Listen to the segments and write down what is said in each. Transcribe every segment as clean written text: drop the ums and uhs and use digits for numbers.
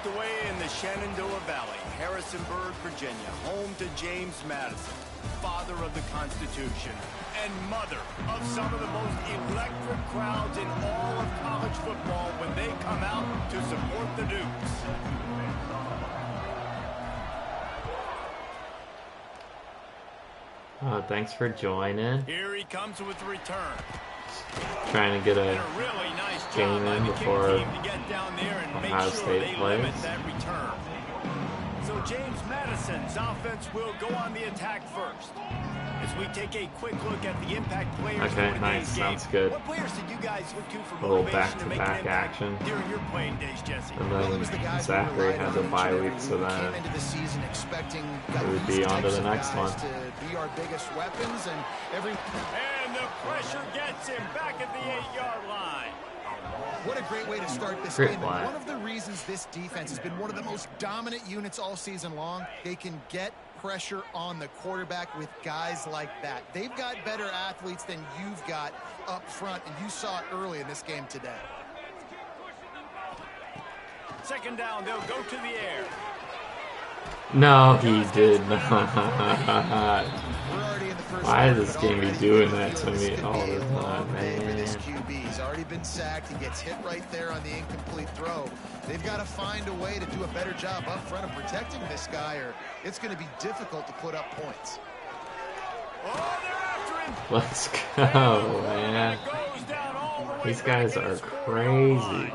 tucked away in the Shenandoah Valley, Harrisonburg, Virginia, home to James Madison, father of the Constitution and mother of some of the most electric crowds in all of college football when they come out to support the Dukes. Thanks for joining. Here he comes with the return. Trying to get a really nice game in before Ohio State plays. So James Madison's offense will go on the attack first. As we take a quick look at the impact players. Okay, nice. Sounds good. What players did you guys look to for a little motivation to make an back-to-back impact action. during your playing days, Jesse? And then Zachary has a bye week, so then it would be on to the next one. Be our biggest weapons and the pressure gets him back at the 8-yard line. What a great way to start this game. And one of the reasons this defense has been one of the most dominant units all season long, they can get pressure on the quarterback with guys like that. They've got better athletes than you've got up front, and you saw it early in this game today. Second down, they'll go to the air. No, he did not. Why does this game be doing that to me all the time, man? He's already been sacked. He gets hit right there on the incomplete throw. They've got to find a way to do a better job up front of protecting this guy, or it's going to be difficult to put up points. Let's go, man. These guys are crazy.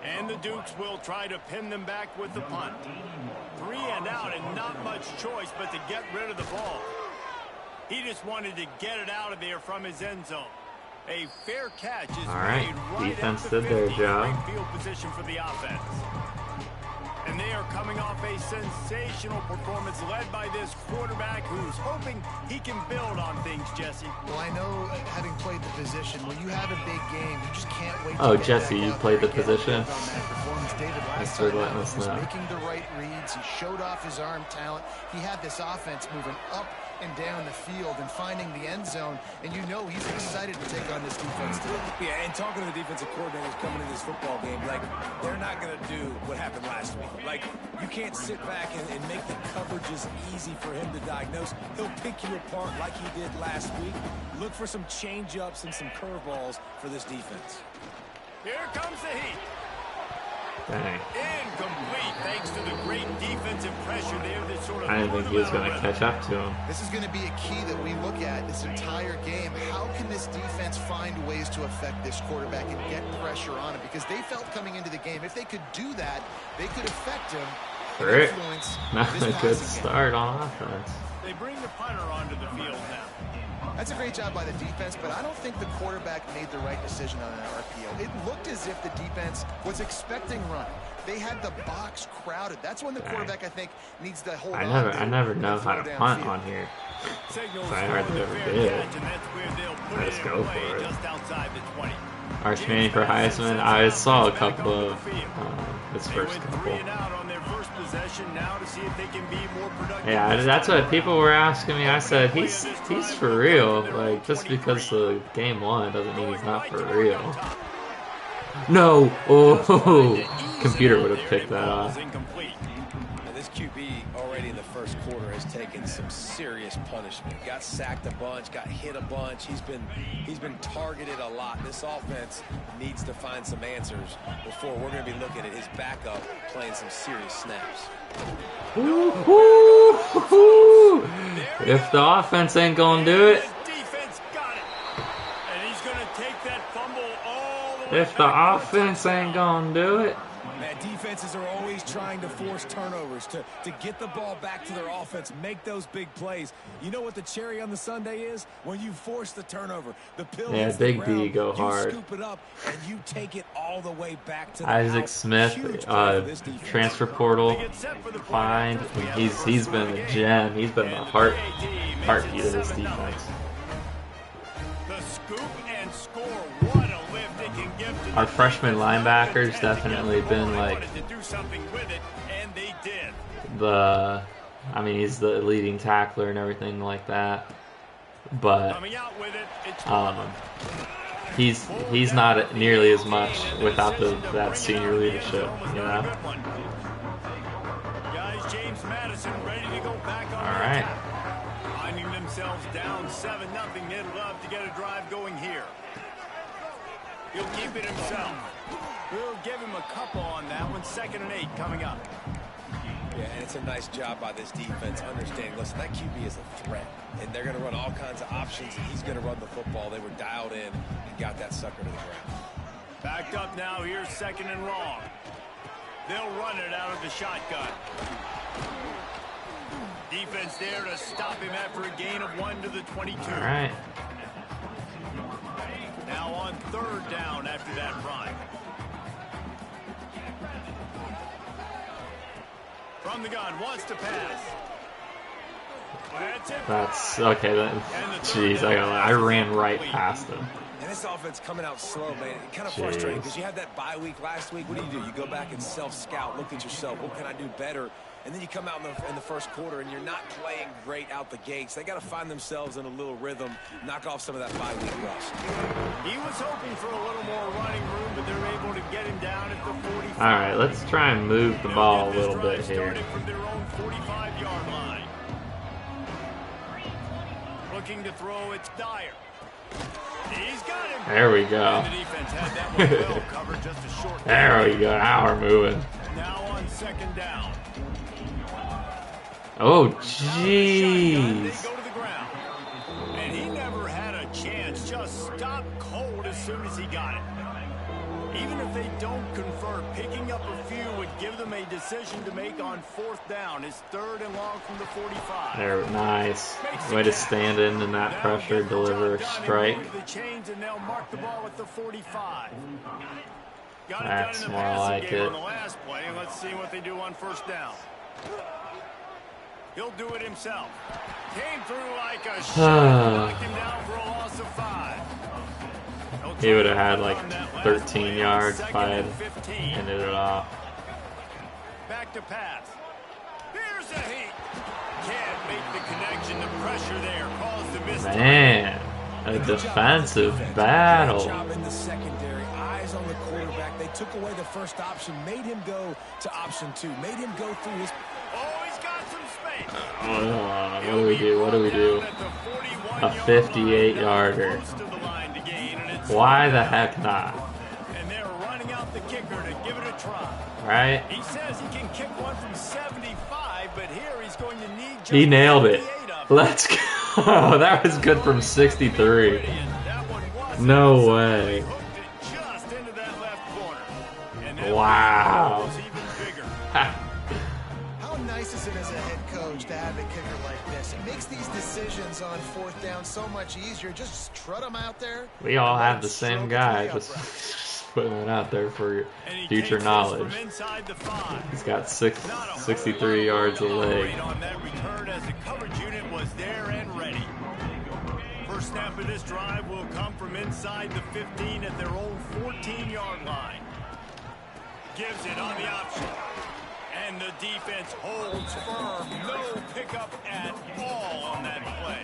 And the Dukes will try to pin them back with the punt. 3 and out and not much choice but to get rid of the ball. He just wanted to get it out of there from his end zone. A fair catch is made right defense at the did their 50. job. Great field position for the offense. And they are coming off a sensational performance led by this quarterback who's hoping he can build on things, Jesse. Well, I know, having played the position, when you have a big game, you just can't wait Oh, to Jesse, you played the position? Thanks for letting us know. Making the right reads. He showed off his arm talent. He had this offense moving up and down the field and finding the end zone, and you know he's excited to take on this defense today. Yeah, and talking to the defensive coordinators coming into this football game, like, they're not going to do what happened last week. Like, you can't sit back and make the coverages easy for him to diagnose. He'll pick you apart like he did last week. Look for some change-ups and some curveballs for this defense. Here comes the heat. Dang. Incomplete, thanks to the great defensive pressure there. That sort of I didn't think he was going to catch up to him. This is going to be a key that we look at this entire game. How can this defense find ways to affect this quarterback and get pressure on him? Because they felt coming into the game, if they could do that, they could affect him. Great. Not a good start on offense. They bring the punter onto the field now. That's a great job by the defense, but I don't think the quarterback made the right decision on an RPO. It looked as if the defense was expecting run. They had the box crowded. That's when the quarterback, I think, needs to hold on. I never know how to punt on here. I hardly ever did. I just go for it. Arch Manning for Heisman. I saw a couple of his first couple. Yeah, that's what people were asking me. I said he's for real. Like, just because the game won doesn't mean he's not for real. No, oh, computer would have picked that off. This QB already in the first quarter has taken some serious punishment. Got sacked a bunch, got hit a bunch. He's been targeted a lot. This offense needs to find some answers before we're going to be looking at his backup playing some serious snaps. If the offense ain't gonna do it, if the offense ain't gonna do it. Man, defenses are always trying to force turnovers to get the ball back to their offense, make those big plays. You know what the cherry on the sundae is? When you force the turnover, the pill hits the ground, Big D go hard. You scoop it up and you take it all the way back to the Isaac house. Smith, transfer portal, find. He's been a gem. He's been the heartbeat of this defense. The scoop and score. What a lift it can give to Our freshman linebackers definitely been like I mean, he's the leading tackler and everything like that. But he's not nearly as much without that senior leadership, you know. Guys, James Madison ready to go back on All right. finding themselves down 7-0. They'd love to get a drive going here. He'll keep it himself. We'll give him a couple on that one. 2nd and 8 coming up. Yeah, and it's a nice job by this defense understanding, listen, that QB is a threat, and they're going to run all kinds of options, and he's going to run the football. They were dialed in and got that sucker to the ground. Backed up now. Here's 2nd and long. They'll run it out of the shotgun. Defense there to stop him after a gain of 1 to the 22. All right. Now on 3rd down after that run. From the gun, wants to pass. That's it. That's okay. Then, jeez, I ran right past him. And this offense coming out slow, man. It's kind of frustrating because you had that bye week last week. What do? You go back and self-scout, look at yourself. What can I do better? And then you come out in the first quarter, and you're not playing great out the gates. They got to find themselves in a little rhythm, knock off some of that bye week rush. He was hoping for a little more running room, but they're able to get him down at the 45. All right, let's try and move the ball a little bit here. From their own 45-yard line. Looking to throw, it's Dyer. He's got him. There we go. And the defense had that one well covered, just a short. There we go. Now we're moving. Now on 2nd down. Oh, They jeez. go to the ground. And he never had a chance. Just stopped cold as soon as he got it. Even if they don't convert, picking up a few would give them a decision to make on 4th down. It's 3rd and long from the 45. There, nice. Way to stand in that pressure, deliver a strike. The chains, and they'll mark the ball at the 45. Got it That's done in the more passing like game it. on the last play. Let's see what they do on 1st down. He'll do it himself. Came through like a shot. Knocked him down for a loss of 5. He would have had like 13 yards if I had ended it off. Back to pass. Here's a heat. Can't make the connection. The pressure there caused the miss. Man, a defensive battle. Great job in the secondary. Eyes on the quarterback. They took away the first option, made him go to option 2, made him go through his. Oh, he's got some space. What do we do? What do we do? A 58-yarder. Why the heck not? And they're running out the kicker to give it a try. Right? He says he can kick one from 75, but here he's going to need just He nailed it. 58 of Let's go. That was good from 63. That one was. No way. Hooked it just into that left corner. And that Wow. was even bigger. How nice is it as a head coach to have a kicker like this? It makes these decisions on 4th down so much easier. Just trot them out there. We all have the Stroke same it guy, to the just upright. putting it out there for And he future takes this knowledge. from inside the 5. He's got Not a 63 whole lot yards to of leg. operate on that return as the coverage unit was there and ready. First snap of this drive will come from inside the 15 at their own 14-yard line. Gives it on the option. And the defense holds firm. No pickup at all on that play.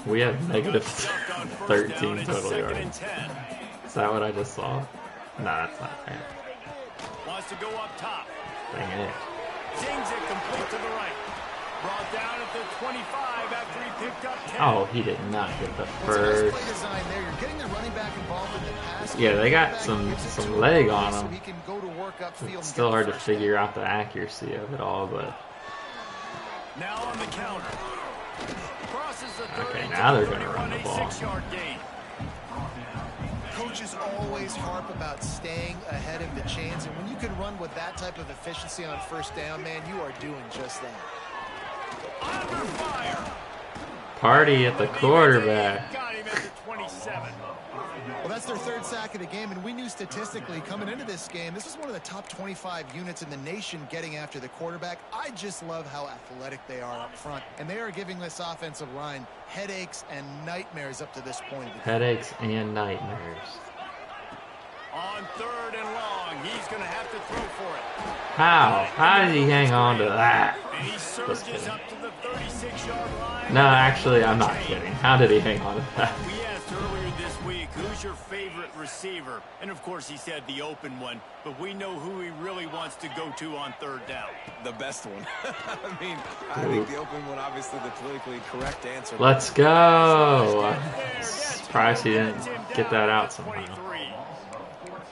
We have negative Stuffed on first 13 down, it's total 2nd and yards. 10. Is that what I just saw? No, that's not right. Wants to go up top. Dang it. Sings it complete to the right. Brought down at the 25 after he picked up 10. Oh, he did not get the It's a nice first. play design there. You're getting the running back involved in the pass. Yeah, they got Back some gives it to him leg early on so him. he can go to work upfield It's and still get hard the to first down. figure out the accuracy of it all, but Now on the counter. Crosses the 30 okay, to now the they're gonna run the 31, a ball. 6-yard gain. Coaches always harp about staying ahead of the chains, and when you can run with that type of efficiency on 1st down, man, you are doing just that. Under fire. Party at the quarterback. Got him at the 27. Well, that's their 3rd sack of the game, and we knew statistically coming into this game, this is one of the top 25 units in the nation getting after the quarterback. I just love how athletic they are up front, and they are giving this offensive line headaches and nightmares up to this point. Headaches and nightmares. On 3rd and long, he's going to have to throw for it. How? How did he hang on to that? And he surges up to the 36-yard line. No, actually, I'm not kidding. How did he hang on to that? We asked earlier this week, who's who's your favorite receiver? And of course he said the open one, but we know who he really wants to go to on third down. The best one. I mean, I think the open one, obviously the politically correct answer. Let's go. Surprised he didn't get that out somehow.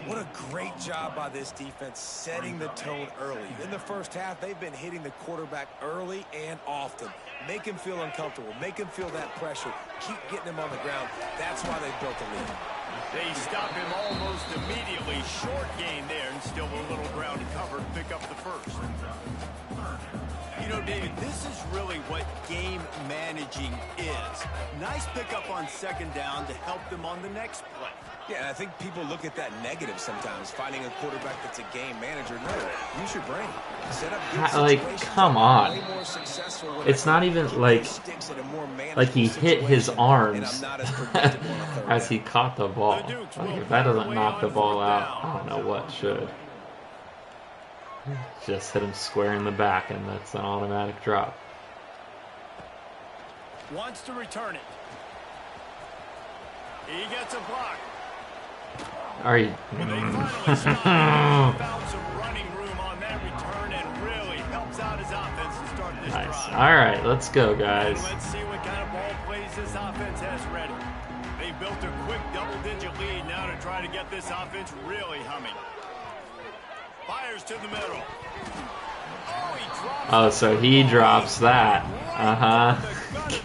What a great job by this defense setting the tone early. In the first half, they've been hitting the quarterback early and often. Make him feel uncomfortable. Make him feel that pressure. Keep getting him on the ground. That's why they built the lead. They stop him almost immediately. Short gain there and still a little ground to cover to pick up the first. You know, David, this is really what game managing is. Nice pickup on second down to help them on the next play. Yeah, and I think people look at that negative sometimes, finding a quarterback that's a game manager. No, use your brain. Set up good like, come on. It's not even like he hit his arms as he caught the ball. Like, if that doesn't knock the ball out, I don't know what should. Just hit him square in the back, and that's an automatic drop. Wants to return it. He gets a block. Are you? They finally stopped. Found some running room on that return and really helps out his offense to start this Nice. drive. All right, let's go, guys. Let's see what kind of ball plays this offense has ready. They built a quick double-digit lead now to try to get this offense really humming. Fires to the middle. Oh, he drops. Oh, so he drops that.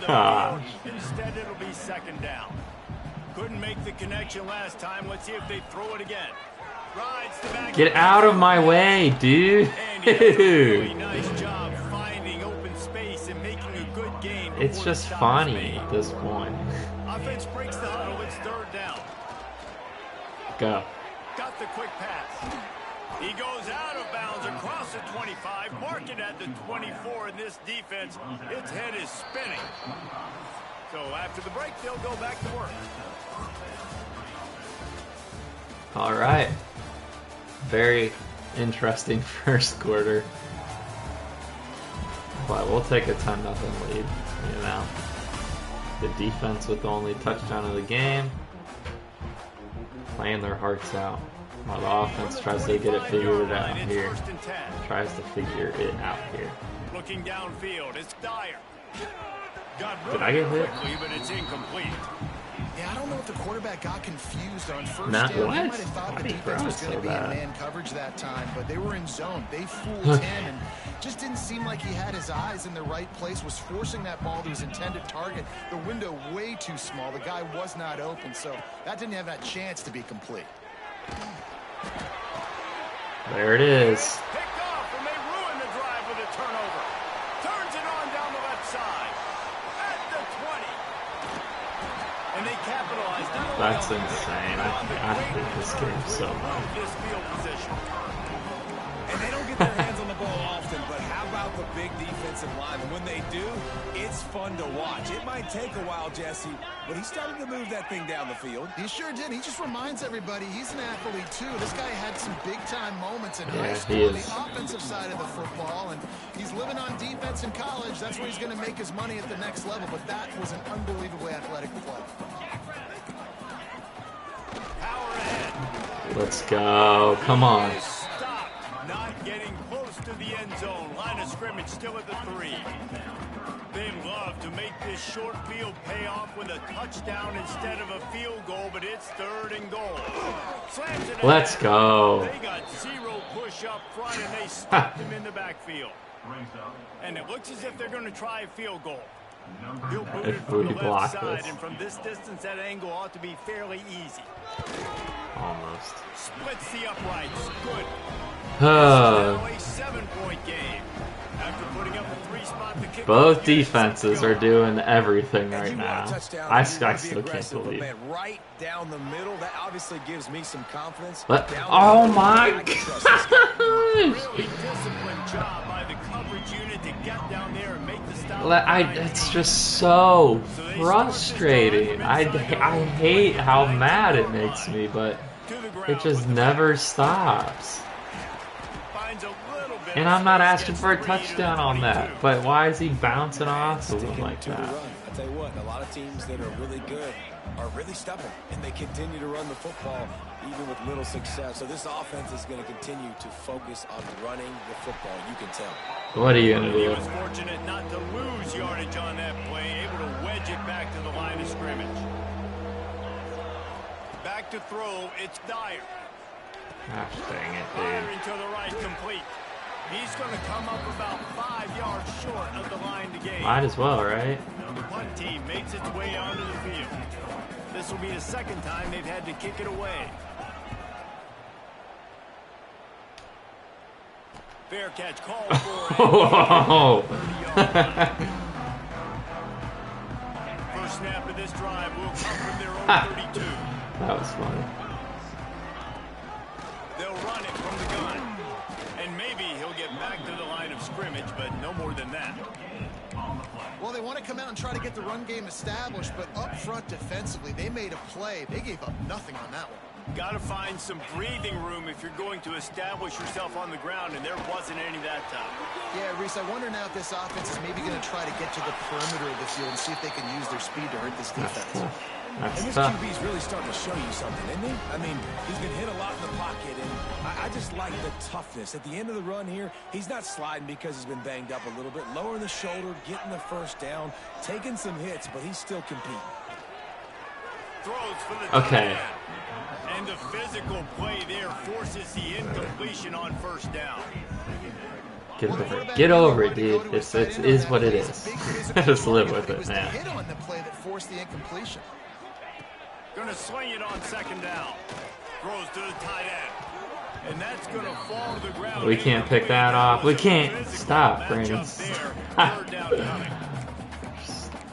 Gosh. Instead, it'll be second down. Couldn't make the connection last time. Let's see if they throw it again. Rides the back. Get out of my way, dude. And he does a really nice job finding open space and making a good gain. It's just funny at this point. Offense breaks the huddle. It's third down. Go. Got the quick pass. He goes out of bounds across the 25, mark it at the 24 in this defense. Its head is spinning. So after the break, they'll go back to work. All right. Very interesting first quarter. But we'll take a 10-0 lead, you know. The defense with the only touchdown of the game. Playing their hearts out. While the offense tries to get it figured out here. Tries to figure it out here. Looking downfield, it's Dyer. Did I get hit? Quickly, but it's incomplete. Yeah, I don't know if the quarterback got confused on first Not down. what? He might have thought the defense was going to be in man coverage that time, but they were in zone. They fooled him and just didn't seem like he had his eyes in the right place, was forcing that ball to his intended target. The window way too small. The guy was not open, so that didn't have that chance to be complete. There it is. Picked off, and they ruin the drive with a turnover. Turns it on down the left side. At the 20. And they capitalized. That's insane. I hate this game so much. This field position. And they don't get their hands on the ball often, but how about the big defensive line? And when they do, it's fun to watch. It might take a while, Jesse, but he started to move that thing down the field. He sure did. He just reminds everybody he's an athlete, too. This guy had some big-time moments in high school on the offensive side of the football, and he's living on defense in college. That's where he's going to make his money at the next level, but that was an unbelievably athletic play. Power ahead. Let's go. Come on. Stop. Not getting close to the end zone. Line of scrimmage still at the 3. They'd love to make this short field pay off with a touchdown instead of a field goal, but it's third and goal. Slams it. Let's go. They got zero push up front, and they stopped him in the backfield. And it looks as if they're going to try a field goal. He'll boot it from the left side, and from this distance, that angle ought to be fairly easy. Almost. Splits the uprights. Good. Now a 7-point game. After putting up a 3-spot, the kick. Both defenses are doing everything right now. I still can't believe it. Right down the middle. That obviously gives me some confidence. But, oh my gosh! Really disciplined job by the coverage unit to get down there and make the stop. It's just so frustrating. I hate how mad it makes me, but it just never stops. Finds a little And I'm not asking for a touchdown on that, but why is he bouncing off something like that? I tell you what, a lot of teams that are really good are really stubborn, and they continue to run the football even with little success. So this offense is going to continue to focus on running the football. You can tell. What are you going to He do? was fortunate not to lose yardage on that play, able to wedge it back to the line of scrimmage. Back to throw, it's Dyer. Gosh dang it, Firing dude. to the right, complete. He's going to come up about 5 yards short of the line to gain. Might as well, right? The punt team makes its way onto the field. This will be the second time they've had to kick it away. Fair catch called for. Oh! First snap of this drive will come from their own 32. That was funny. They'll run it from the gun. And maybe he'll get back to the line of scrimmage, but no more than that. Well, they want to come out and try to get the run game established, but up front defensively, they made a play. They gave up nothing on that one. Got to find some breathing room if you're going to establish yourself on the ground, and there wasn't any that time. Yeah, Reese, I wonder now if this offense is maybe going to try to get to the perimeter of the field and see if they can use their speed to hurt this defense. And this QB's really starting to show you something, isn't he? I mean, he's been hit a lot in the pocket, and I just like the toughness. At the end of the run here, he's not sliding because he's been banged up a little bit. Lowering the shoulder, getting the first down, taking some hits, but he's still competing. Throws for the Okay. and the physical play there forces the incompletion on first down. Get over it. Get over it, dude. It is what it is. Just live with it, man. Hit on the play that forced the incompletion. Gonna swing it on second down. Throws to the tight end. And that's gonna fall to the ground. We can't pick that off. We can't. Stop, Brandon. Third down coming.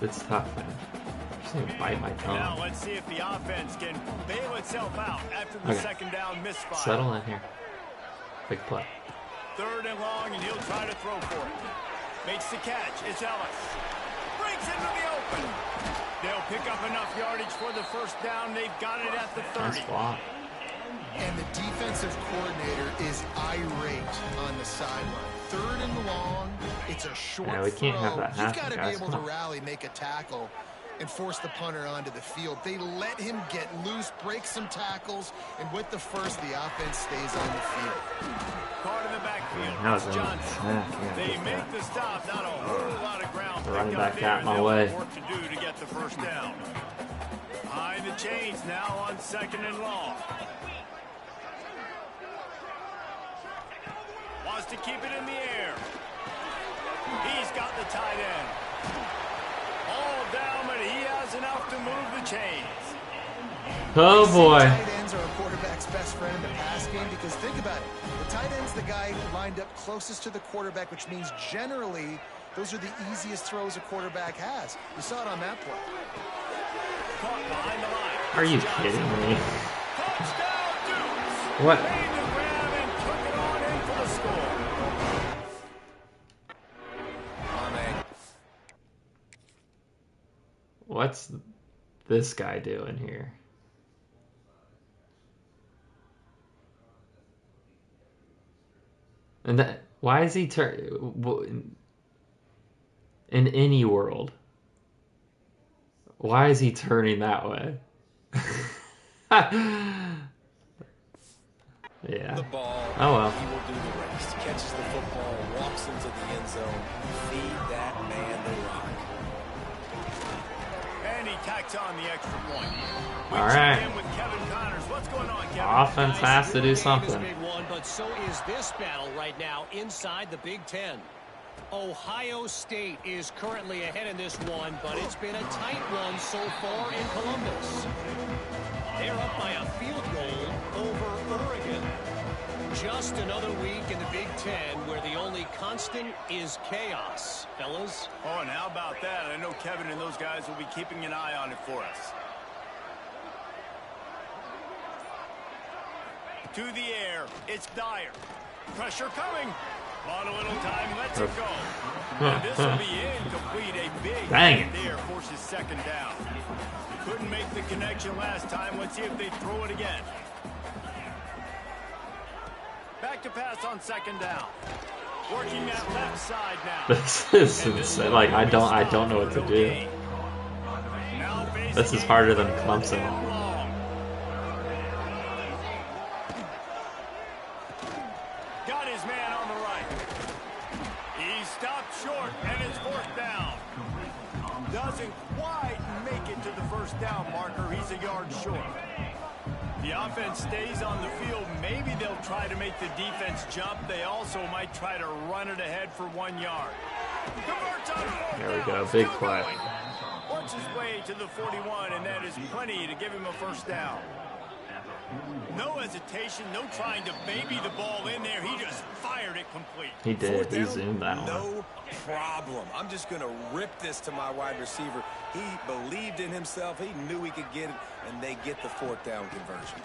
It's tough, man. Just gonna bite my Now tongue. let's see if the offense can bail itself out after the Okay. second down misfire. Settle in here. Big play. Third and long, and he'll try to throw for it. Makes the catch. It's Ellis. Breaks into the open. They'll pick up enough yardage for the first down. They've got it at the 30. Nice block. And the defensive coordinator is irate on the sideline. Third and long, it's a short Yeah, we can't have throw. that He's happen, got to be guys. able Come to on. rally, make a tackle, and force the punter onto the field. They let him get loose, break some tackles, and with the first, the offense stays on the field. Caught in the backfield. That was It's in. Johnson. Yeah, They get make that. the stop. Not a whole lot of ground. The running picked up back there, got and my they'll way. have work to do to get the first down. Behind the chains now on second and long. Wants to keep it in the air. He's got the tight end. All down, but he has enough to move the chains. Oh boy. Tight ends are a quarterback's best friend in the pass game because think about it. The tight end's the guy lined up closest to the quarterback, which means generally those are the easiest throws a quarterback has. You saw it on that play. Caught behind the line. Are you Johnson. kidding me? Touchdown, Dukes. What? Made the grab and took it on in for the score. What's this guy doing here? And that, why is he in any world? Why is he turning that way? Yeah. The ball, Oh well. he will do the rest. Catches the football, walks into the end zone. Feed that man the rock. And he tacks on the extra point. We All check right. in with Kevin Connors. What's going on, Kevin? Offense has to do This something. game is big one, but so is this battle right now inside the Big Ten. Ohio State is currently ahead in this one, but it's been a tight one so far in Columbus. They're up by a field goal over Oregon. Just another week in the Big Ten where the only constant is chaos, fellas. Oh, and how about that? I know Kevin and those guys will be keeping an eye on it for us. To the air, it's Dyer. Pressure coming. On a little time, lets it go. And this will be incomplete. A big Dang hit it. there forces second down. Couldn't make the connection last time. Let's see if they throw it again. Back to pass on second down. Working that left side now. This is insane. Like I don't know what to do. This is harder than Clemson. Got his man on the right. He stopped short, and it's fourth down. Doesn't quite make it to the first down marker. He's a yard short. The offense stays on the field. Maybe they'll try to make the defense jump. They also might try to run it ahead for 1 yard. There we go, big play. Works his way to the 41, and that is plenty to give him a first down. No hesitation, no trying to baby the ball in there. He just fired it complete. He did. He zoomed that one. No problem. I'm just going to rip this to my wide receiver. He believed in himself. He knew he could get it, and they get the fourth down conversion.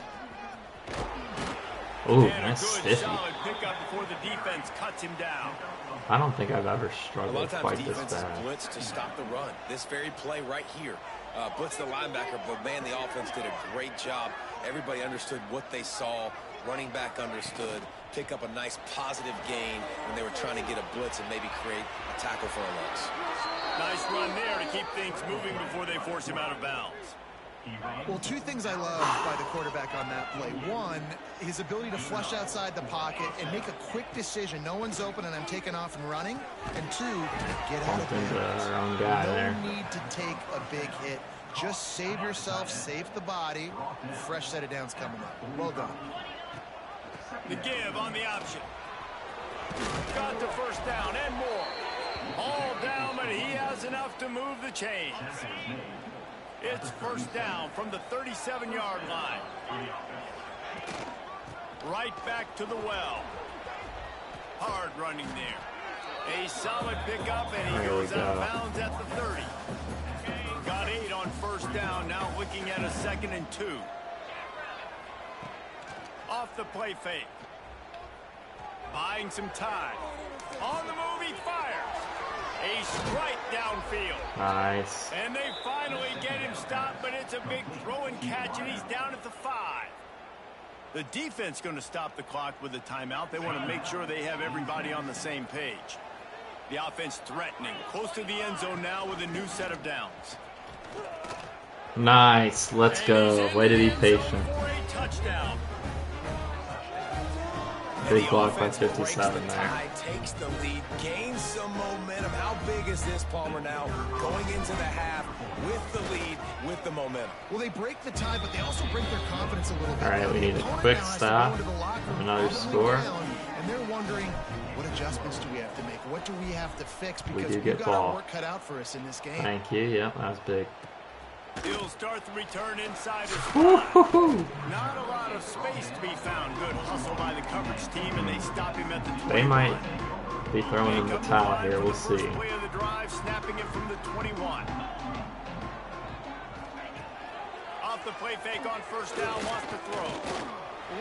Ooh, nice stiffy. Solid pickup before the defense cuts him down. I don't think I've ever A lot struggled of times quite this defenses bad. blitz to stop the run. This very play right here, blitz the linebacker, but man, the offense did a great job. Everybody understood what they saw. Running back understood. Pick up a nice positive gain when they were trying to get a blitz and maybe create a tackle for a loss. Nice run there to keep things moving before they force him out of bounds. Well, two things I love by the quarterback on that play. One, his ability to flush outside the pocket and make a quick decision. No one's open and I'm taking off and running. And two, get out of The wrong guy there. No need to take a big hit. Just save yourself, save the body. Fresh set of downs coming up. Well done. The give on the option. Got the first down and more. All down, but he has enough to move the chains. It's first down from the 37-yard line. Right back to the well. Hard running there. A solid pickup, and he goes out of bounds at the 30. Got 8 on first down, now looking at a 2nd and 2. Off the play fake. Buying some time. On the move, he fires. A strike downfield. Nice. And they finally get him stopped, but it's a big throw and catch, and he's down at the 5. The defense going to stop the clock with a timeout. They want to make sure they have everybody on the same page. The offense threatening. Close to the end zone now with a new set of downs. Nice. Let's go. Way to be patient. For a touchdown. Big block by 57 there. Tie, takes the lead, gains some momentum. How big is this, Palmer, now going into the half with the lead, with the momentum? Well, they break the tie, but they also break their confidence a little bit. All right, we need a quick stop. Another score. And they're wondering, what adjustments do we have to make? What do we have to fix? Because We do get got ball. our work cut out for us in this game. Thank you. Yep, that was big. He'll start the return inside his Woo-hoo-hoo. Not a lot of space to be found. Good hustle by the coverage team, and they stop him at the 21. They might be throwing in the towel here. We'll see. First play of the drive, snapping it from the 21. Off the play fake on first down, wants to throw.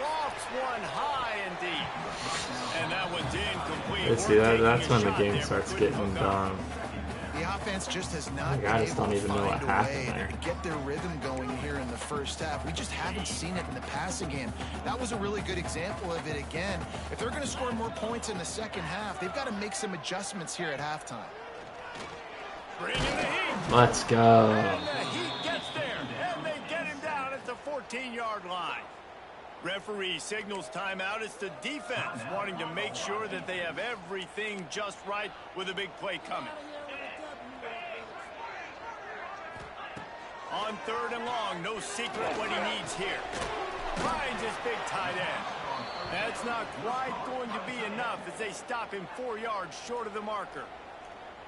Lofts one high and deep. And that one's incomplete. Let's see, that's when the game starts getting done. The offense just has not I just been don't able even to know what find a happened way there. to get their rhythm going here in the first half. We just haven't seen it in the passing game. That was a really good example of it again. If they're going to score more points in the second half, they've got to make some adjustments here at halftime. Bring in the heat. Let's go. And the heat gets there, and they get him down at the 14-yard line. Referee signals timeout. It's the defense wanting to make sure that they have everything just right with a big play coming. On 3rd and long, no secret what he needs here. Finds his big tight end. That's not quite going to be enough as they stop him 4 yards short of the marker.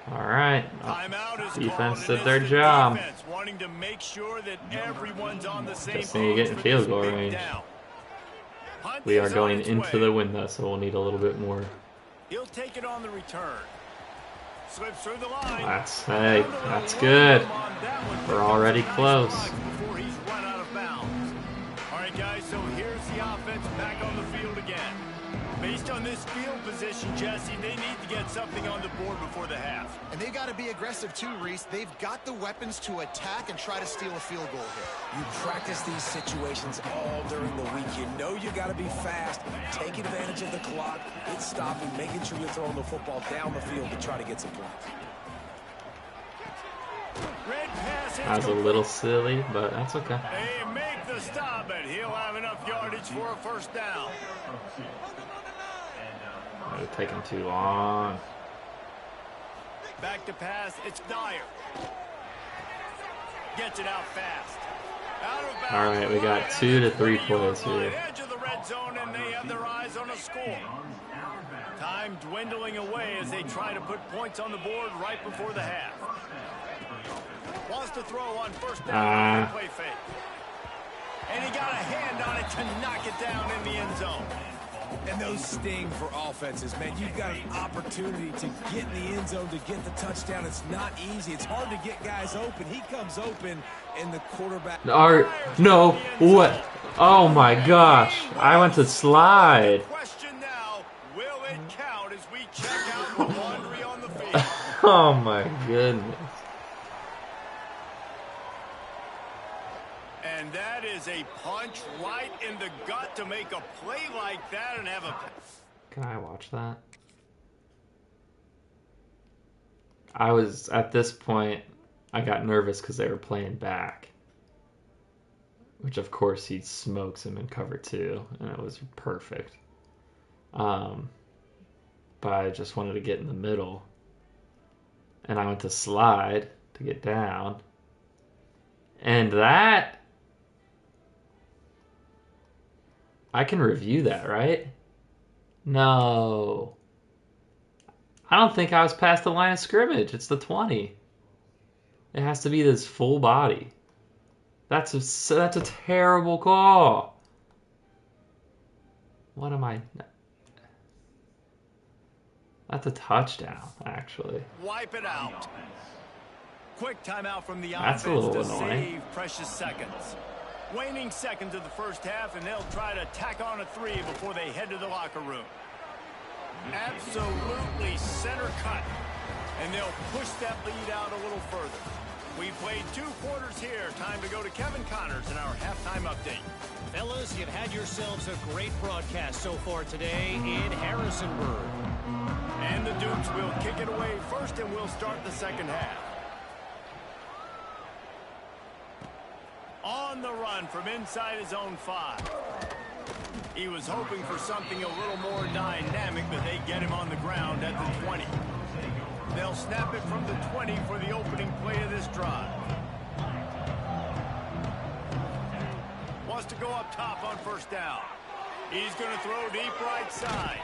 All right. Timeout is Defense called, did their and it's the job. defense wanting to make sure that everyone's on the same Just need to page get in for field this goal big range. down. Punt We are is on going its into way. the window, so we'll need a little bit more. He'll take it on the return. Slips through the line. That's good. We're already close. Before he's run out of bounds. All right, guys, so here's the offense back on the field again. Based Based on this field position, Jesse, they need to get something on the board before the half. And they got to be aggressive too, Reese. They've got the weapons to attack and try to steal a field goal here. You practice these situations all during the week. You know you got to be fast, take advantage of the clock, get stopping, making sure you're throwing the football down the field to try to get some points. That was a little silly, but that's okay. They make the stop, and he'll have enough yardage for a first down. That would take him too long. Back to pass, it's Dyer. Gets it out fast. Out of bounds. All right, we got 2 to 3 plays here. Edge of the red zone, and they have their eyes on a score. Time dwindling away as they try to put points on the board right before the half. Wants to throw on first down. Play fake. And he got a hand on it to knock it down in the end zone. And those sting for offenses, man. You've got an opportunity to get in the end zone, to get the touchdown. It's not easy. It's hard to get guys open. He comes open, and the quarterback... No, what? Oh, my gosh. I went to slide. Question now, will it count as we check out the laundry on the field? Oh, my goodness. And that is a punch right in the gut to make a play like that and have a... Can I watch that? I was, at this point, I got nervous because they were playing back. Which, of course, he smokes him in cover 2, and it was perfect. But I just wanted to get in the middle. And I went to slide to get down. And that... I can review that, right? No. I don't think I was past the line of scrimmage. It's the 20. It has to be this full body. That's a terrible call. What am I... That's a touchdown, actually. Wipe it out. Quick timeout from the That's offense to annoying. save precious seconds. Waning seconds of the first half, and they'll try to tack on a 3 before they head to the locker room. Absolutely center cut. And they'll push that lead out a little further. We played 2 quarters here. Time to go to Kevin Connors in our halftime update. Fellas, you've had yourselves a great broadcast so far today in Harrisonburg. And the Dukes will kick it away first, and we'll start the second half. On the run from inside his own 5. He was hoping for something a little more dynamic, but they get him on the ground at the 20. They'll snap it from the 20 for the opening play of this drive. Wants to go up top on first down. He's going to throw deep right side.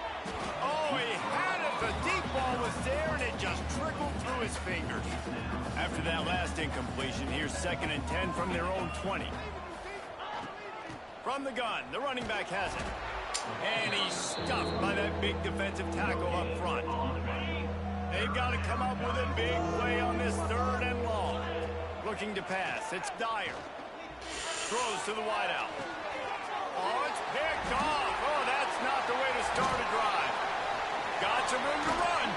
Oh, he had it. The deep ball was there, and it just trickled through his fingers. After that last incompletion, here's 2nd and 10 from their own 20. From the gun, the running back has it. And he's stuffed by that big defensive tackle up front. They've got to come up with a big play on this 3rd and long. Looking to pass, it's Dyer. Throws to the wideout. Oh, it's picked off. Oh, that's not the way to start a drive. Got some room to run.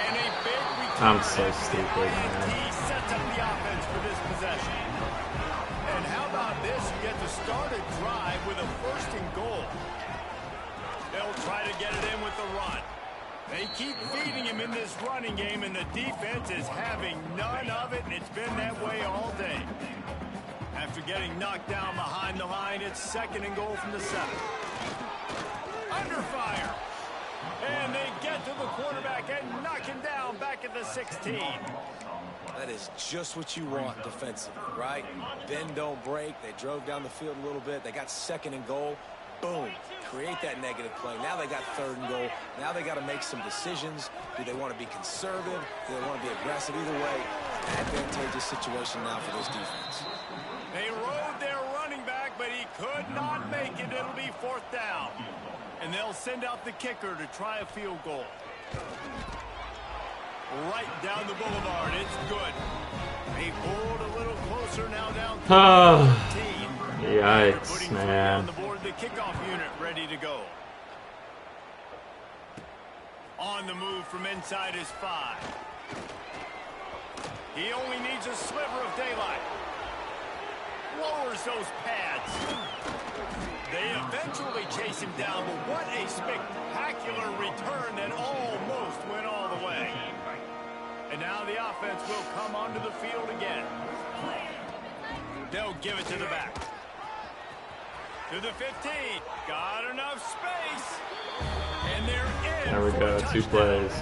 And a big return. I'm so stupid, man. He sets up the offense for this possession. And how about this? You get to start a drive with a 1st and goal. They'll try to get it in with the run. They keep feeding him in this running game, and the defense is having none of it, and it's been that way all day. After getting knocked down behind the line, it's 2nd and goal from the 7. Under fire. And they get to the quarterback and knock him down back at the 16. That is just what you want defensively, right? Bend, don't break. They drove down the field a little bit. They got 2nd and goal. Boom. Create that negative play. Now they got 3rd and goal. Now they got to make some decisions. Do they want to be conservative? Do they want to be aggressive? Either way, advantageous situation now for this defense. They rode their running back, but he could not make it. It'll be 4th down. And they'll send out the kicker to try a field goal. Right down the boulevard. It's good. They pulled a little closer now down to Oh, 13. yikes, man. On the board, the kickoff unit ready to go. On the move from inside his 5. He only needs a sliver of daylight. Lowers those pads. They eventually chase him down, but what a spectacular return that almost went all the way. And now the offense will come onto the field again. They'll give it to the back. To the 15. Got enough space. And they're in. There we go, 2 plays.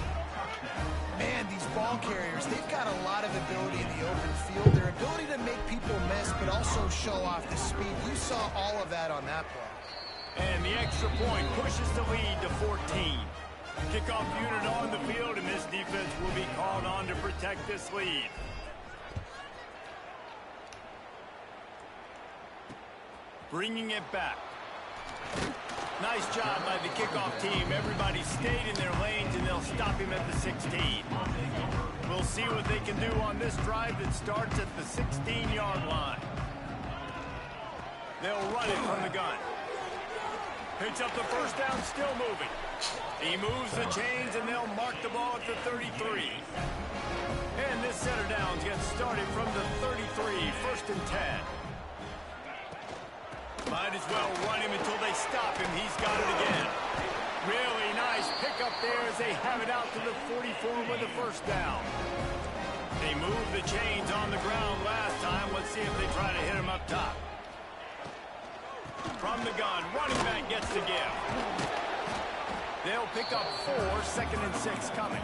Man, these ball carriers, they've got a lot of ability in the open field. Their ability to make people miss, but also show off the speed. You saw all of that on that play. And the extra point pushes the lead to 14. Kickoff unit on the field, and this defense will be called on to protect this lead. Bringing it back. Nice job by the kickoff team. Everybody stayed in their lanes, and they'll stop him at the 16. We'll see what they can do on this drive that starts at the 16-yard line. They'll run it from the gun. Picks up the first down, still moving. He moves the chains, and they'll mark the ball at the 33. And this center down gets started from the 33, 1st and 10. Might as well run him until they stop him. He's got it again. Really nice pickup there as they have it out to the 44 with the first down. They moved the chains on the ground last time. Let's see if they try to hit him up top. From the gun, running back gets the give. They'll pick up 4, 2nd and 6 coming.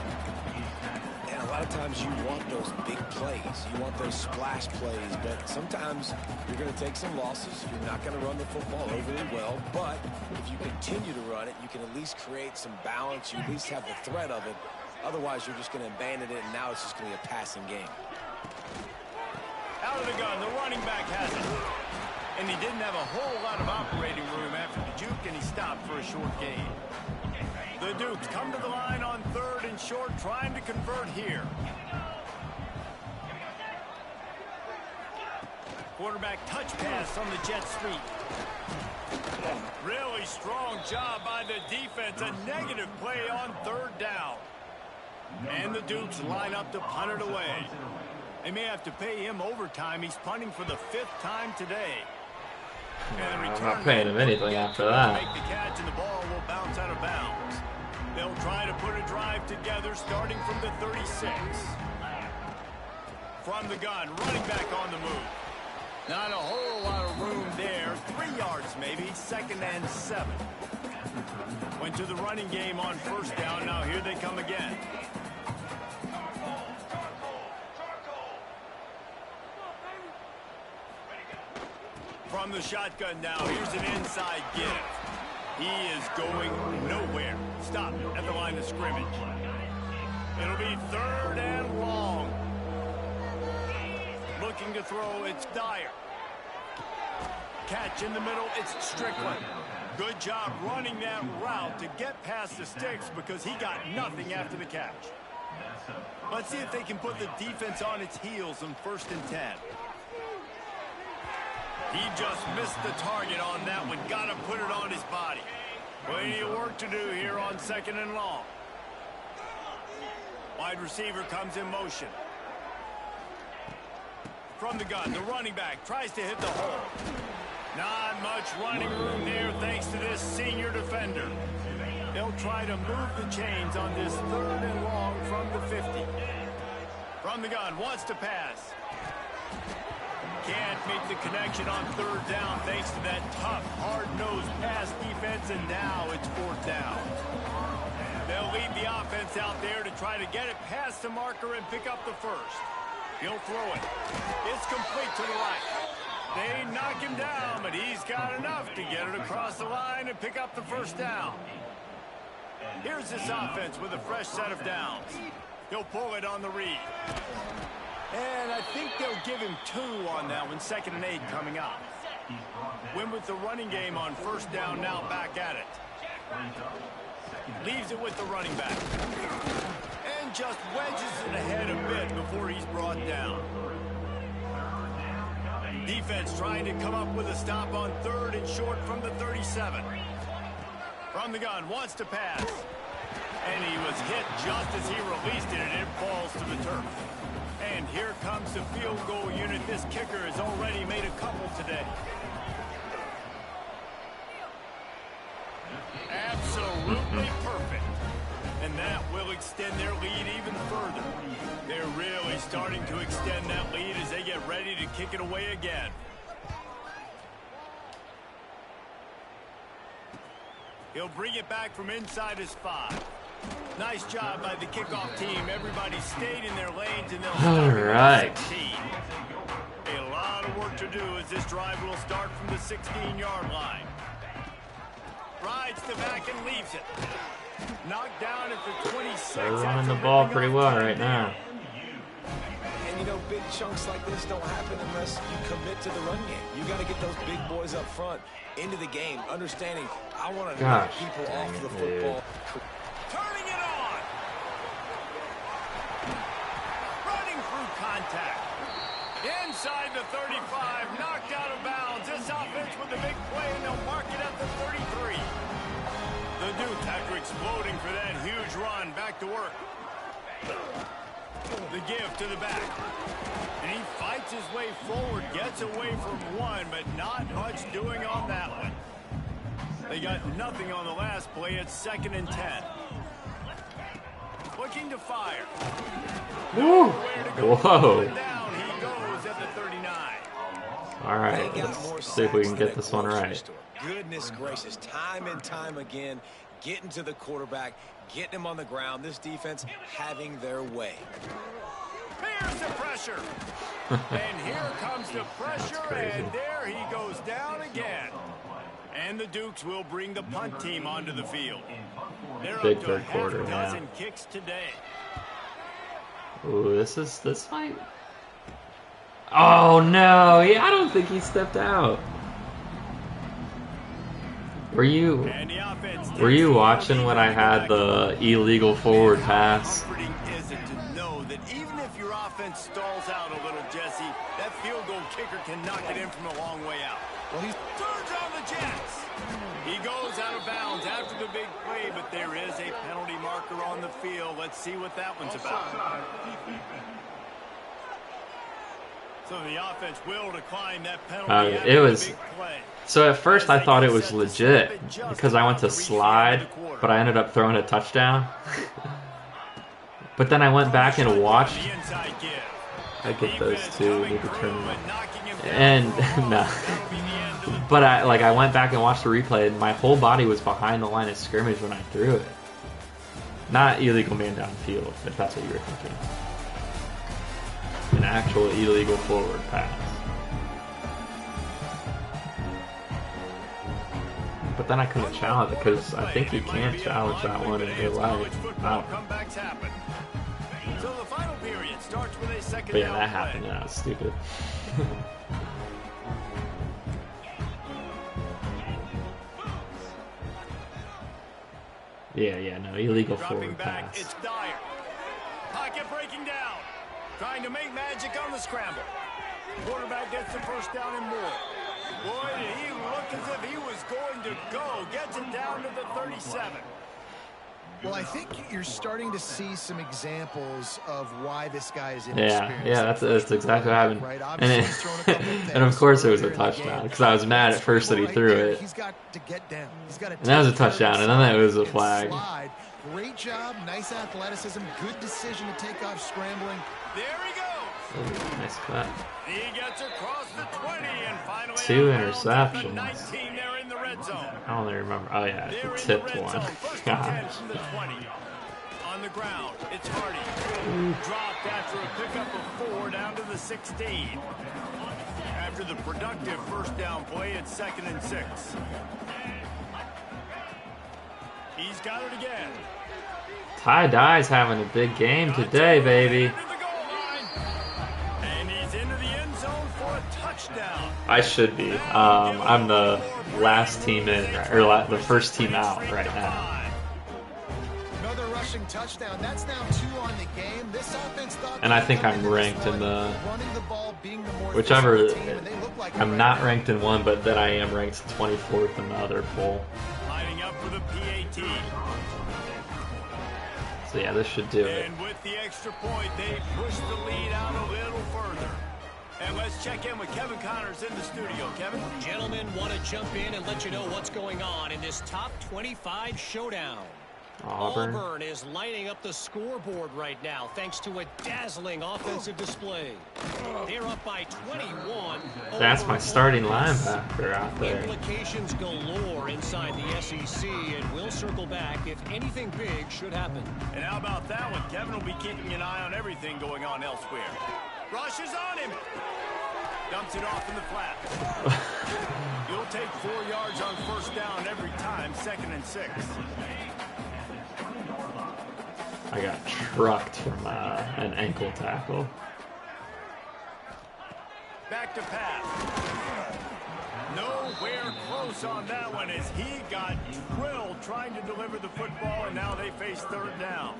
And a lot of times you want those big plays. You want those splash plays, but sometimes you're going to take some losses. You're not going to run the football overly well, but if you continue to run it, you can at least create some balance. You at least have the threat of it. Otherwise, you're just going to abandon it, and now it's just going to be a passing game. Out of the gun, the running back has it. And he didn't have a whole lot of operating room after the juke, and he stopped for a short gain. The Dukes come to the line on 3rd and short, trying to convert here. Quarterback touch pass on the jet sweep. Really strong job by the defense. A negative play on 3rd down. And the Dukes line up to punt it away. They may have to pay him overtime. He's punting for the 5th time today. I'm not paying him anything after that. Make the catch and the ball will bounce out of bounds. They'll try to put a drive together starting from the 36. From the gun, running back on the move. Not a whole lot of room there. 3 yards maybe, 2nd and 7. Went to the running game on 1st down. Now here they come again. From the shotgun now, here's an inside give. He is going nowhere. Stop at the line of scrimmage. It'll be 3rd and long. Looking to throw, it's Dyer. Catch in the middle, it's Strickland. Good job running that route to get past the sticks because he got nothing after the catch. Let's see if they can put the defense on its heels on 1st and 10. He just missed the target on that one. Got to put it on his body. Plenty of work to do here on 2nd and long. Wide receiver comes in motion. From the gun, the running back tries to hit the hole. Not much running room there thanks to this senior defender. They'll try to move the chains on this 3rd and long from the 50. From the gun, wants to pass. Can't make the connection on 3rd down thanks to that tough, hard-nosed pass defense, and now it's 4th down. They'll lead the offense out there to try to get it past the marker and pick up the 1st. He'll throw it. It's complete to the right. They knock him down, but he's got enough to get it across the line and pick up the 1st down. Here's this offense with a fresh set of downs. He'll pull it on the read. And I think they'll give him 2 on that one, 2nd and 8 coming up. Win with the running game on 1st down, now back at it. Leaves it with the running back. And just wedges it ahead a bit before he's brought down. Defense trying to come up with a stop on 3rd and short from the 37. From the gun, wants to pass. And he was hit just as he released it, and it falls to the turf. And here comes the field goal unit. This kicker has already made a couple today. Absolutely perfect. And that will extend their lead even further. They're really starting to extend that lead as they get ready to kick it away again. He'll bring it back from inside his 5. Nice job by the kickoff team. Everybody stayed in their lanes, and they'll start All right. 16. A lot of work to do as this drive will start from the 16-yard line. Rides the back and leaves it. Knocked down at the 26. They're running the ball pretty well right now. And you know, big chunks like this don't happen unless you commit to the run game. You got to get those big boys up front into the game, understanding I want to knock people off the football. Turning it on. Running through contact. Inside the 35, knocked out of bounds. This offense with a big play, and they'll mark it at the 33. The Duke, after exploding for that huge run, back to work. The give to the back. And he fights his way forward, gets away from one, but not much doing on that one. They got nothing on the last play. It's 2nd and 10. Looking to fire. Woo! Whoa. Down he goes at the 39. All right, let's see if we can get this one right. Goodness gracious, time and time again, getting to the quarterback, getting him on the ground. This defense having their way. Here's the pressure. And here comes the pressure, and there he goes down again. And the Dukes will bring the punt team onto the field. They're Big up to third quarter, half dozen kicks today. Ooh, this might. Oh no! Yeah, I don't think he stepped out. Were you watching when I had the illegal forward pass? Comforting is it to know that even if your offense stalls out a little, Jesse, that field goal kicker can knock it in from a long way out. Well, he turns on the Jets. He goes out of bounds after the big play, but there is a penalty marker on the field. Let's see what that one's about. So the offense will decline that penalty. It was. So at first I thought it was legit because I went to slide, but I ended up throwing a touchdown. But then I went back and watched. I get those two. Need to turn them. And no. But I went back and watched the replay, and my whole body was behind the line of scrimmage when I threw it. Not illegal man downfield, if that's what you were thinking. An actual illegal forward pass. But then I couldn't challenge it because I think you can challenge that one in real life. Wow. But yeah, that happened. Yeah, that's stupid. Yeah, no, illegal forward pass. It's Dyer. Pocket breaking down. Trying to make magic on the scramble. Quarterback gets the first down and more. Boy, did he look as if he was going to go. Gets it down to the 37. Well, I think you're starting to see some examples of why this guy is inexperienced. Yeah, that's exactly what happened. Right? And of course it was a touchdown because I was mad at first that he threw it. He's got to get down. He's got to and that was a touchdown, and then that was a flag. Great job, nice athleticism, good decision to take off scrambling. There he goes. Oh, nice cut. He gets across the 20 and finally 2 interceptions. 19 there in the red zone. I only remember. Oh yeah, the tipped one. Gosh. On the ground, it's Hardy. Dropped after a pickup of 4 down to the 16. After the productive first down play, it's 2nd and 6. He's got it again. Ty-Dye's having a big game today, baby. And he's into the end zone for a touchdown. I should be. I'm the last team in, or the first team out right now. Another rushing touchdown. That's now 2 on the game. This offense thought and I think I'm ranked in the whichever. I'm not ranked in one, but then I am ranked 24th in the other poll. Lining up for the PAT. So yeah, this should do it. And with the extra point, they push the lead out a little further. And let's check in with Kevin Connors in the studio. Kevin? Gentlemen, want to jump in and let you know what's going on in this top 25 showdown. Auburn is lining up the scoreboard right now thanks to a dazzling offensive display. They're up by 21. That's my starting linebacker out there. Implications galore inside the SEC, and we'll circle back if anything big should happen. And how about that one? Kevin will be keeping an eye on everything going on elsewhere. Rushes on him. Dumps it off in the flat. You'll take 4 yards on first down every time, 2nd and 6. I got trucked from an ankle tackle. Back to pass. Nowhere close on that one as he got drilled trying to deliver the football, and now they face 3rd down.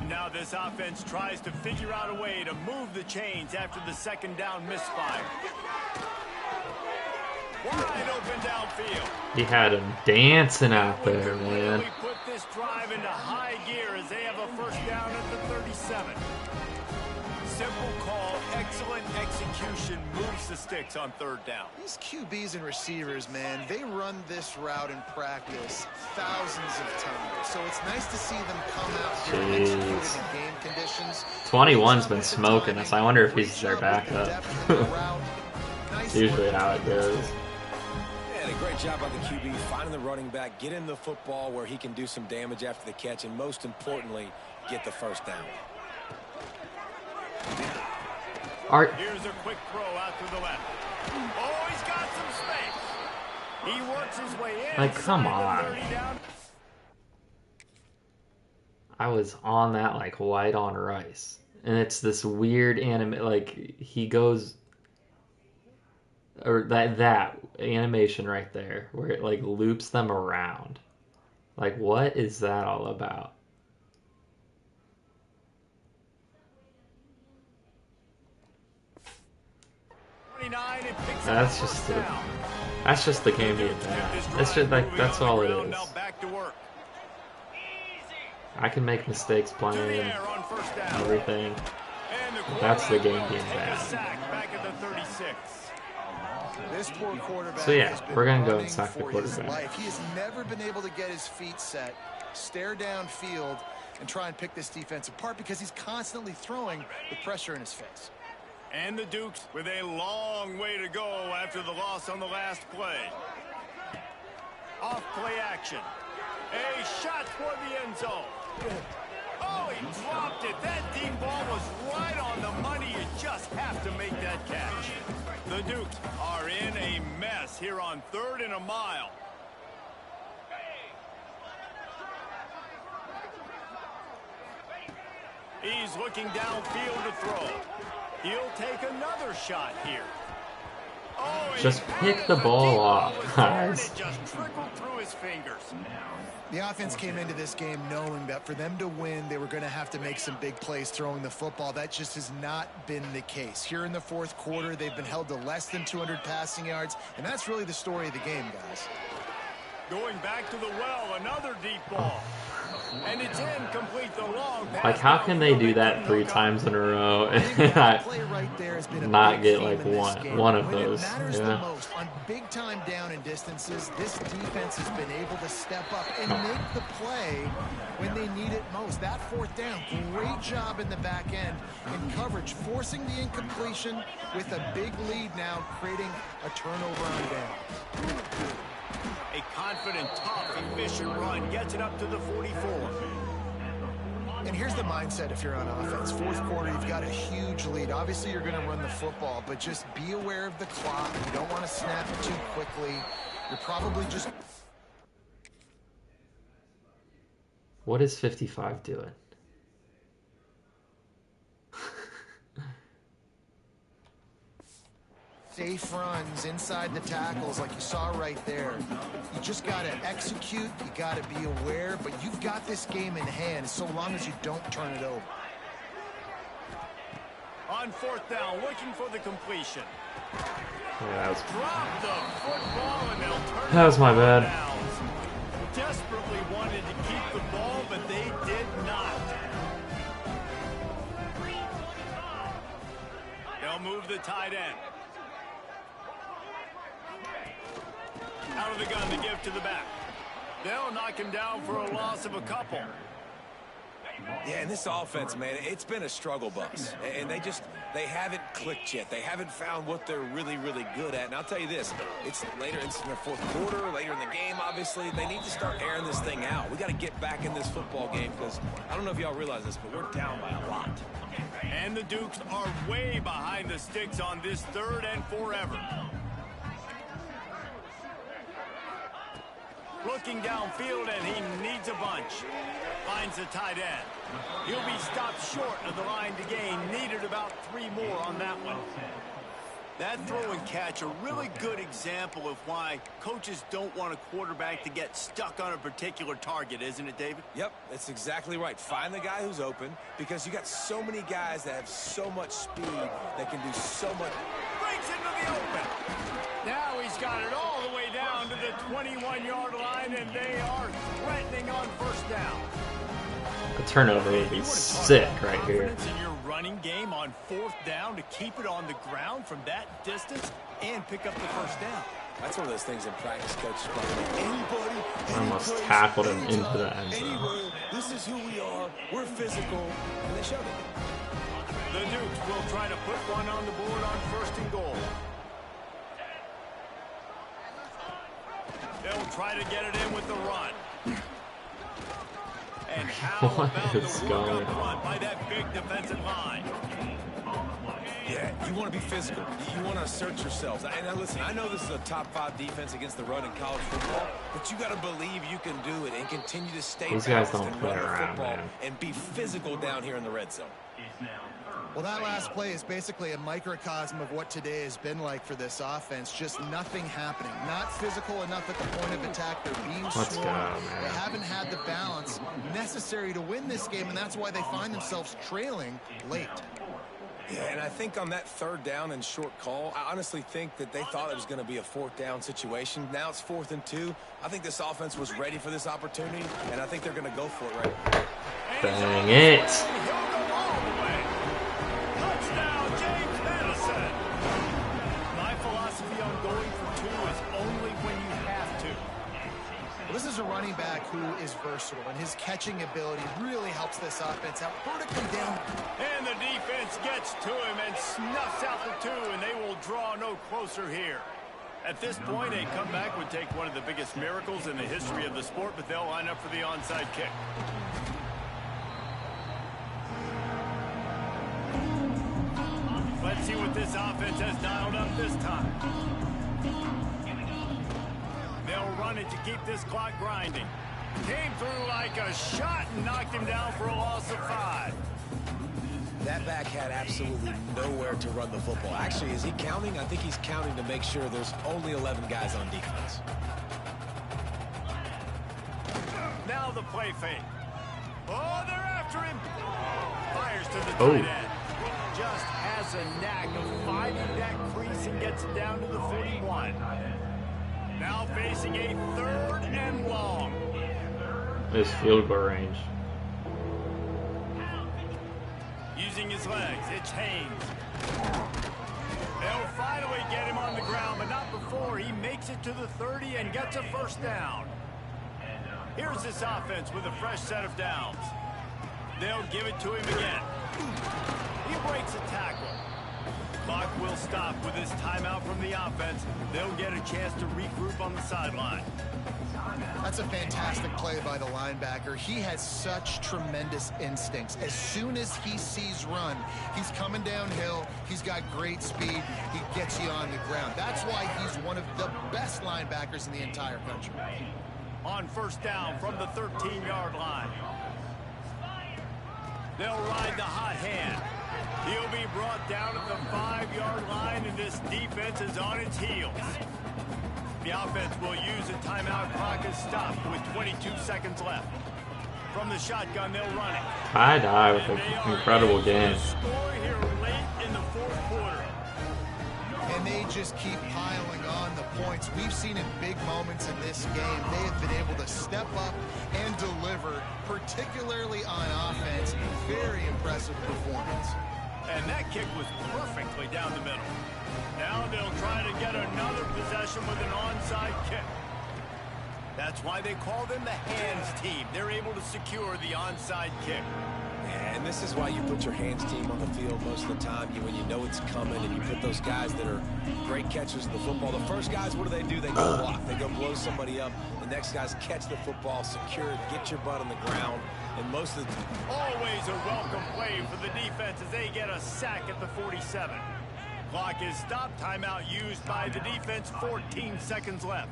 Now this offense tries to figure out a way to move the chains after the 2nd down misfire. Wide open downfield. He had him dancing out there, man. Really put this drive into high gear as they have a first down at the 37. Simple call, excellent execution, moves the sticks on 3rd down. These QBs and receivers, man, they run this route in practice thousands of times. So it's nice to see them come out here and execute it in game conditions. 21's been smoking us. I wonder if he's their backup. It's usually how it goes. And a great job by the QB finding the running back, getting the football where he can do some damage after the catch, and most importantly, get the first down. Here's a quick throw out to the left. Oh, he's got some space. He works his way in. Like, come on. I was on that like white on rice. And it's this weird anime, like, he goes, or that animation right there, where it like loops them around. Like, what is that all about? That's just the game being bad. It's just like, that's all it is. I can make mistakes playing everything. That's the game being bad. This poor quarterback, so yeah, we're gonna go and sack the quarterback. He has never been able to get his feet set, stare downfield, and try and pick this defense apart because he's constantly throwing with pressure in his face. And the Dukes with a long way to go after the loss on the last play. Off play action. A shot toward the end zone. Oh, he dropped it. That deep ball was right on the money. You just have to make that catch. The Dukes are in a mess here on 3rd and a mile. He's looking downfield to throw. He'll take another shot here. Oh, just pick the ball off, guys. It just trickled through his fingers. The offense came into this game knowing that for them to win, they were going to have to make some big plays throwing the football. That just has not been the case. Here in the 4th quarter, they've been held to less than 200 passing yards, and that's really the story of the game, guys. Going back to the well, another deep ball. And it's incomplete, the long pass. Like, how can they do that 3 times in a row and not get like one of those? Yeah. On big time down and distances, this defense has been able to step up and make the play when they need it most. That 4th down, great job in the back end in coverage, forcing the incompletion with a big lead now, creating a turnover on down. A confident, tough, efficient run gets it up to the 44. And here's the mindset if you're on offense. 4th quarter, you've got a huge lead. Obviously, you're going to run the football, but just be aware of the clock. You don't want to snap it too quickly. You're probably just... What is 55 doing? Safe runs inside the tackles like you saw right there. You just got to execute. You got to be aware, but you've got this game in hand so long as you don't turn it over. On 4th down, looking for the completion. Yeah, Drop the football and they'll turn that was my bad. Desperately wanted to keep the ball, but they did not. They'll move the tight end. Out of the gun to give to the back. They'll knock him down for a loss of a couple. Yeah, and this offense, man, it's been a struggle bus. And they haven't clicked yet. They haven't found what they're really, really good at. And I'll tell you this, it's later in their fourth quarter, later in the game, obviously. They need to start airing this thing out. We got to get back in this football game because I don't know if y'all realize this, but we're down by a lot. And the Dukes are way behind the sticks on this 3rd and forever. Looking downfield, and he needs a bunch. Finds the tight end. He'll be stopped short of the line to gain. Needed about 3 more on that one. That throw and catch, a really good example of why coaches don't want a quarterback to get stuck on a particular target, isn't it, David? Yep, that's exactly right. Find the guy who's open because you got so many guys that have so much speed that can do so much. Breaks into the open. Now he's got it all the way down to the 21-yard line, and they are threatening on 1st down. A turnover would be sick right here. In your running game on 4th down to keep it on the ground from that distance and pick up the 1st down. That's one of those things in practice, coaches. Anybody, almost tackled him into the end zone. Anywhere, this is who we are. We're physical, and they showed it. The Dukes will try to put one on the board on 1st and goal. They'll try to get it in with the run. And how about the work up front by that big defensive line? Yeah, you want to be physical. You want to assert yourselves. And now listen, I know this is a top 5 defense against the run in college football, but you got to believe you can do it and continue to stay These guys balanced don't and play run the around, football man. and be physical down here in the red zone. Well, that last play is basically a microcosm of what today has been like for this offense. Just nothing happening. Not physical enough at the point of attack. They're being swarmed. They haven't had the balance necessary to win this game, and that's why they find themselves trailing late. Yeah, and I think on that 3rd down and short call, I honestly think that they thought it was going to be a 4th down situation. Now it's 4th and 2. I think this offense was ready for this opportunity, and I think they're going to go for it right. Dang it. Touchdown, James Madison. My philosophy on going for 2 is only when you have to. Well, this is a running back who is versatile, and his catching ability really helps this offense out vertically down. And the defense gets to him and snuffs out the 2, and they will draw no closer here. At this point, a comeback would take one of the biggest miracles in the history of the sport, but they'll line up for the onside kick. Let's see what this offense has dialed up this time. They'll run it to keep this clock grinding. Came through like a shot and knocked him down for a loss of 5. That back had absolutely nowhere to run the football. Actually, is he counting? I think he's counting to make sure there's only 11 guys on defense. Now the play fake. Oh, they're after him. Fires to the tight end. Just has a knack of finding that crease and gets it down to the 41. Now facing a 3rd and long. This field goal range. Using his legs, it's Haynes. They'll finally get him on the ground, but not before he makes it to the 30 and gets a 1st down. Here's this offense with a fresh set of downs. They'll give it to him again. He breaks a tackle. Clock will stop with this timeout from the offense. They'll get a chance to regroup on the sideline. That's a fantastic play by the linebacker. He has such tremendous instincts. As soon as he sees run, he's coming downhill. He's got great speed. He gets you on the ground. That's why he's one of the best linebackers in the entire country. On 1st down from the 13-yard line. They'll ride the hot hand. He'll be brought down at the 5-yard line, and this defense is on its heels. The offense will use a timeout. Clock is stopped with 22 seconds left. From the shotgun, they'll run it. Tie-dye with an incredible game. Score here late in the 4th quarter. And they just keep piling on the points. We've seen in big moments in this game, they have been able to step up and deliver, particularly on offense. Very impressive performance. And that kick was perfectly down the middle. Now they'll try to get another possession with an onside kick. That's why they call them the hands team. They're able to secure the onside kick. And this is why you put your hands team on the field most of the time when you know it's coming, and you put those guys that are great catchers of the football. The first guys, what do? They go block. They go blow somebody up. The next guys catch the football, secure it, get your butt on the ground. And most of the time, always a welcome play for the defense as they get a sack at the 47. Clock is stopped. Timeout used by the defense. 14 seconds left.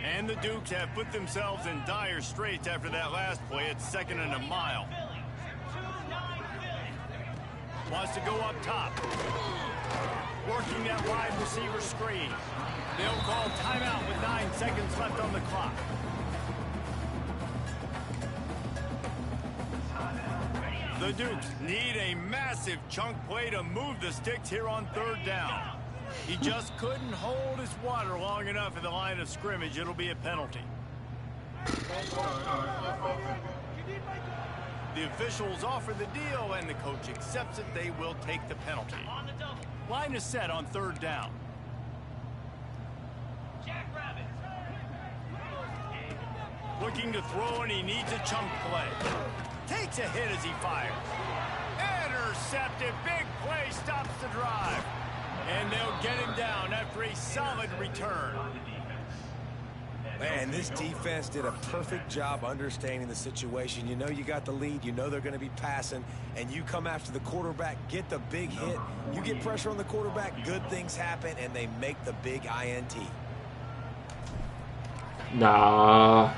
And the Dukes have put themselves in dire straits after that last play. It's 2nd and a mile. Wants to go up top. Working that wide receiver screen. They'll call timeout with 9 seconds left on the clock. The Dukes need a massive chunk play to move the sticks here on 3rd down. He just couldn't hold his water long enough at the line of scrimmage. It'll be a penalty. The officials offer the deal, and the coach accepts it. They will take the penalty. Line is set on 3rd down. Looking to throw, and he needs a chunk play. Takes a hit as he fires. Intercepted. Big play stops the drive. And they'll get him down after a solid return. Man, this defense did a perfect job understanding the situation. You know you got the lead. You know they're going to be passing. And you come after the quarterback, get the big hit. You get pressure on the quarterback, good things happen, and they make the big INT. Nah.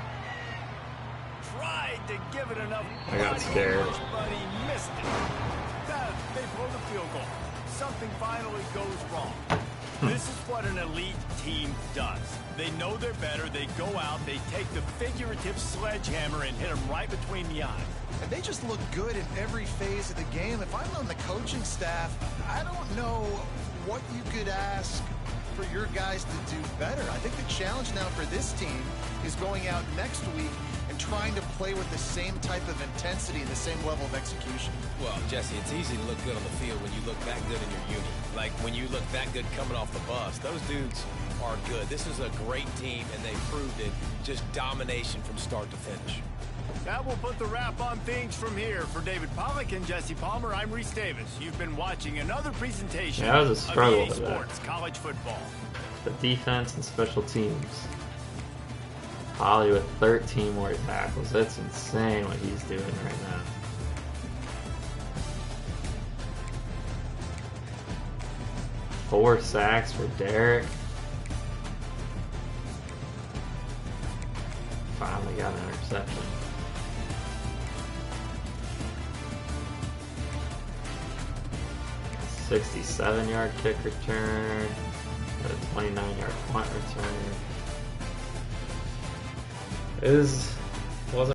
Tried to give it enough. I got scared. But he missed it. They blow the field goal. Something finally goes wrong. This is what an elite team does. They know they're better. They go out. They take the figurative sledgehammer and hit them right between the eyes. And they just look good in every phase of the game. If I'm on the coaching staff, I don't know what you could ask for your guys to do better. I think the challenge now for this team is going out next week and trying to play with the same type of intensity and the same level of execution. Well, Jesse, it's easy to look good on the field when you look that good in your unit. Like when you look that good coming off the bus. Those dudes are good. This is a great team, and they proved it. Just domination from start to finish. That will put the wrap on things from here. For David Pollack and Jesse Palmer, I'm Reese Davis. You've been watching another presentation That was a struggle of EA for that. Sports College Football. The defense and special teams. Holly with 13 more tackles. That's insane what he's doing right now. Four sacks for Derek. Finally got an interception. A 67-yard kick return. A 29-yard punt return. It is